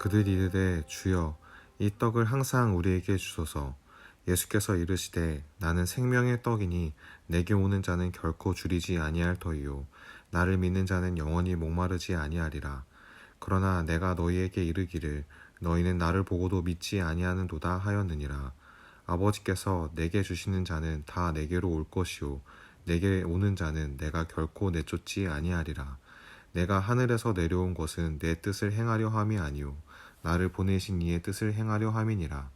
그들이 이르되 주여 이 떡을 항상 우리에게 주소서. 예수께서 이르시되 나는 생명의 떡이니 내게 오는 자는 결코 줄이지 아니할 터이요 나를 믿는 자는 영원히 목마르지 아니하리라. 그러나 내가 너희에게 이르기를 너희는 나를 보고도 믿지 아니하는도다 하였느니라. 아버지께서 내게 주시는 자는 다 내게로 올 것이요 내게 오는 자는 내가 결코 내쫓지 아니하리라. 내가 하늘에서 내려온 것은 내 뜻을 행하려 함이 아니요 나를 보내신 이의 뜻을 행하려 함이니라.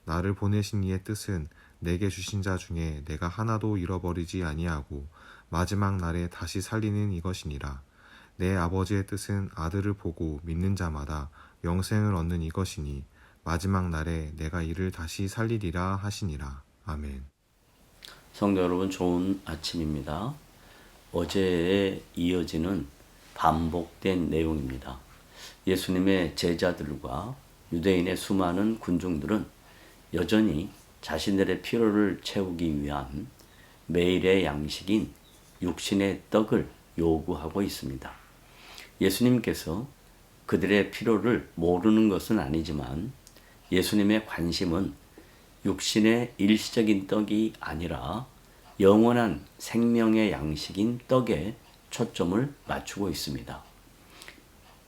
나를 보내신 이의 뜻은 내게 주신 자 중에 내가 하나도 잃어버리지 아니하고 마지막 날에 다시 살리는 이것이니라. 내 아버지의 뜻은 아들을 보고 믿는 자마다 영생을 얻는 이것이니 마지막 날에 내가 이를 다시 살리리라 하시니라. 아멘. 성도 여러분, 좋은 아침입니다. 어제에 이어지는 반복된 내용입니다. 예수님의 제자들과 유대인의 수많은 군중들은 여전히 자신들의 피로를 채우기 위한 매일의 양식인 육신의 떡을 요구하고 있습니다. 예수님께서 그들의 피로를 모르는 것은 아니지만 예수님의 관심은 육신의 일시적인 떡이 아니라 영원한 생명의 양식인 떡에 초점을 맞추고 있습니다.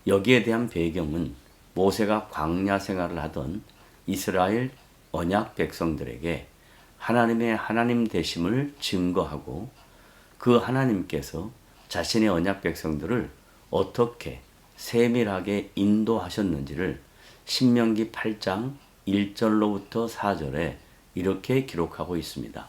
여기에 대한 배경은 모세가 광야 생활을 하던 이스라엘 언약 백성들에게 하나님의 하나님 되심을 증거하고 그 하나님께서 자신의 언약 백성들을 어떻게 세밀하게 인도하셨는지를 신명기 8장 1절로부터 4절에 이렇게 기록하고 있습니다.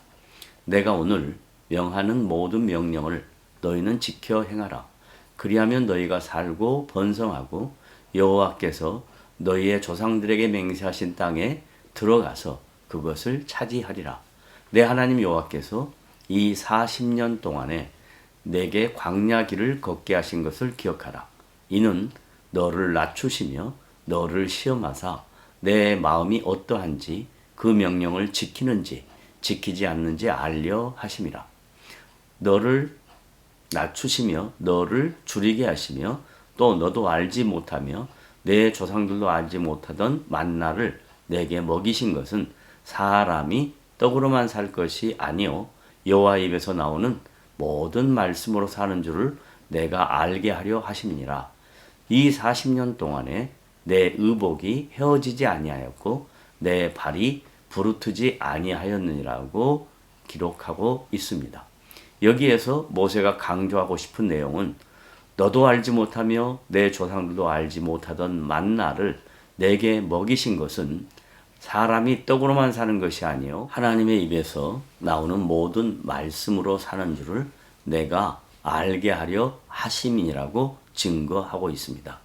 내가 오늘 명하는 모든 명령을 너희는 지켜 행하라. 그리하면 너희가 살고 번성하고 여호와께서 너희의 조상들에게 맹세하신 땅에 들어가서 그것을 차지하리라. 내 하나님 여호와께서 이 40년 동안에 내게 광야 길을 걷게 하신 것을 기억하라. 이는 너를 낮추시며 너를 시험하사 내 마음이 어떠한지 그 명령을 지키는지 지키지 않는지 알려 하심이라. 너를 낮추시며 너를 줄이게 하시며 또 너도 알지 못하며 내 조상들도 알지 못하던 만나를 내게 먹이신 것은 사람이 떡으로만 살 것이 아니요 여호와 입에서 나오는 모든 말씀으로 사는 줄을 내가 알게 하려 하심이니라. 이 40년 동안에 내 의복이 헤어지지 아니하였고 내 발이 부르트지 아니하였느니라고 기록하고 있습니다. 여기에서 모세가 강조하고 싶은 내용은 너도 알지 못하며 내 조상들도 알지 못하던 만나를 내게 먹이신 것은 사람이 떡으로만 사는 것이 아니요 하나님의 입에서 나오는 모든 말씀으로 사는 줄을 내가 알게 하려 하심이니라고 증거하고 있습니다.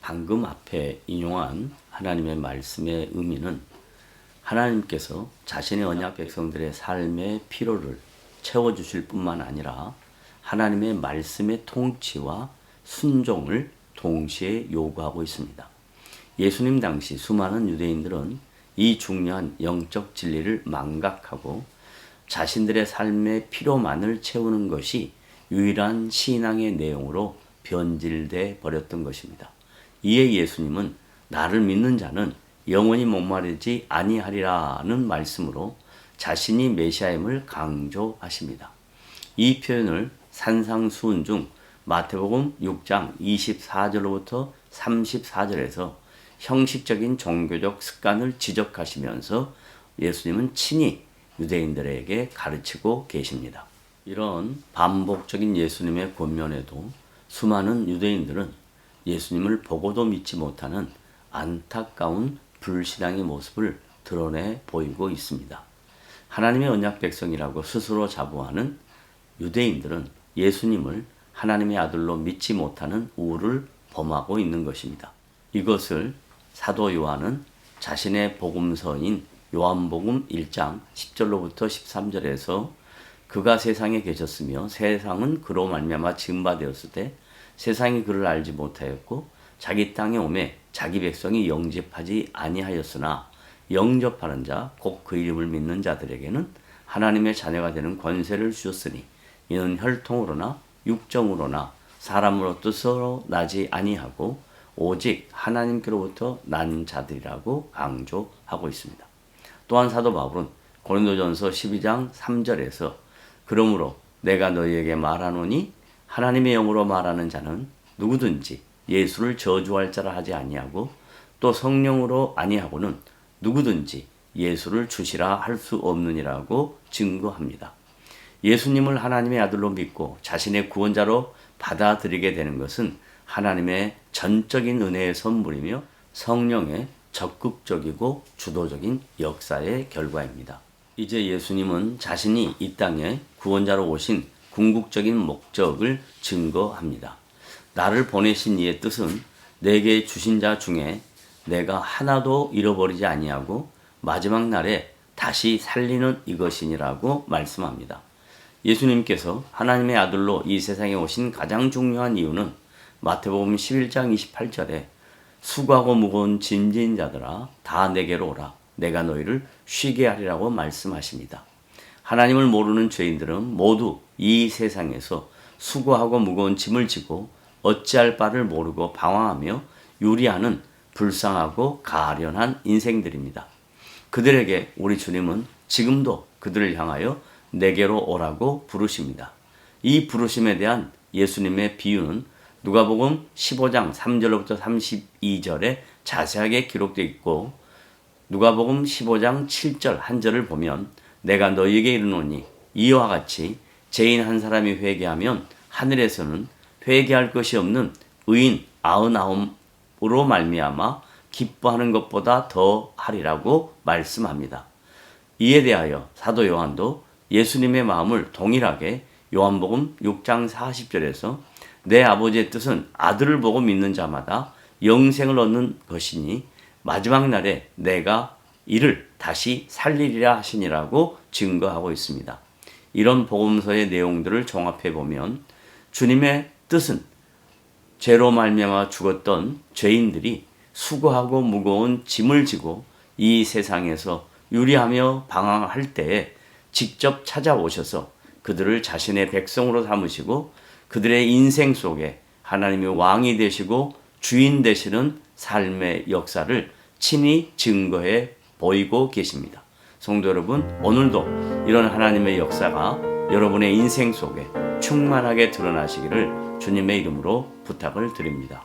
방금 앞에 인용한 하나님의 말씀의 의미는 하나님께서 자신의 언약 백성들의 삶의 피로를 채워주실 뿐만 아니라 하나님의 말씀의 통치와 순종을 동시에 요구하고 있습니다. 예수님 당시 수많은 유대인들은 이 중요한 영적 진리를 망각하고 자신들의 삶의 피로만을 채우는 것이 유일한 신앙의 내용으로 변질돼 버렸던 것입니다. 이에 예수님은 나를 믿는 자는 영원히 목마르지 아니하리라는 말씀으로 자신이 메시아임을 강조하십니다. 이 표현을 산상수훈 중 마태복음 6장 24절로부터 34절에서 형식적인 종교적 습관을 지적하시면서 예수님은 친히 유대인들에게 가르치고 계십니다. 이런 반복적인 예수님의 권면에도 수많은 유대인들은 예수님을 보고도 믿지 못하는 안타까운 불신앙의 모습을 드러내 보이고 있습니다. 하나님의 언약 백성이라고 스스로 자부하는 유대인들은 예수님을 하나님의 아들로 믿지 못하는 우를 범하고 있는 것입니다. 이것을 사도 요한은 자신의 복음서인 요한복음 1장 10절로부터 13절에서 그가 세상에 계셨으며 세상은 그로 말미암아 지은 바 되었을 때 세상이 그를 알지 못하였고 자기 땅에 오매 자기 백성이 영접하지 아니하였으나 영접하는 자 곧 그 이름을 믿는 자들에게는 하나님의 자녀가 되는 권세를 주셨으니 이는 혈통으로나 육정으로나 사람으로 뜻으로 나지 아니하고 오직 하나님께로부터 난 자들이라고 강조하고 있습니다. 또한 사도 바울은 고린도전서 12장 3절에서 그러므로 내가 너희에게 말하노니 하나님의 영으로 말하는 자는 누구든지 예수를 저주할 자라 하지 아니하고 또 성령으로 아니하고는 누구든지 예수를 주시라 할 수 없느니라고 증거합니다. 예수님을 하나님의 아들로 믿고 자신의 구원자로 받아들이게 되는 것은 하나님의 전적인 은혜의 선물이며 성령의 적극적이고 주도적인 역사의 결과입니다. 이제 예수님은 자신이 이 땅에 구원자로 오신 궁극적인 목적을 증거합니다. 나를 보내신 이의 뜻은 내게 주신 자 중에 내가 하나도 잃어버리지 아니하고 마지막 날에 다시 살리는 이것이니라고 말씀합니다. 예수님께서 하나님의 아들로 이 세상에 오신 가장 중요한 이유는 마태복음 11장 28절에 수고하고 무거운 짐진 자들아 다 내게로 오라 내가 너희를 쉬게 하리라고 말씀하십니다. 하나님을 모르는 죄인들은 모두 이 세상에서 수고하고 무거운 짐을 지고 어찌할 바를 모르고 방황하며 유리하는 불쌍하고 가련한 인생들입니다. 그들에게 우리 주님은 지금도 그들을 향하여 내게로 오라고 부르십니다. 이 부르심에 대한 예수님의 비유는 누가복음 15장 3절로부터 32절에 자세하게 기록되어 있고 누가복음 15장 7절 한 절을 보면 내가 너희에게 이르노니 이와 같이 죄인 한 사람이 회개하면 하늘에서는 회개할 것이 없는 의인 99으로 말미암아 기뻐하는 것보다 더 하리라고 말씀합니다. 이에 대하여 사도 요한도 예수님의 마음을 동일하게 요한복음 6장 40절에서 내 아버지의 뜻은 아들을 보고 믿는 자마다 영생을 얻는 것이니 마지막 날에 내가 이를 다시 살리리라 하시니라고 증거하고 있습니다. 이런 복음서의 내용들을 종합해 보면 주님의 뜻은 죄로 말미암아 죽었던 죄인들이 수고하고 무거운 짐을 지고 이 세상에서 유리하며 방황할 때에 직접 찾아오셔서 그들을 자신의 백성으로 삼으시고 그들의 인생 속에 하나님의 왕이 되시고 주인 되시는 삶의 역사를 친히 증거해 보이고 계십니다. 성도 여러분, 오늘도 이런 하나님의 역사가 여러분의 인생 속에 충만하게 드러나시기를 주님의 이름으로 부탁을 드립니다.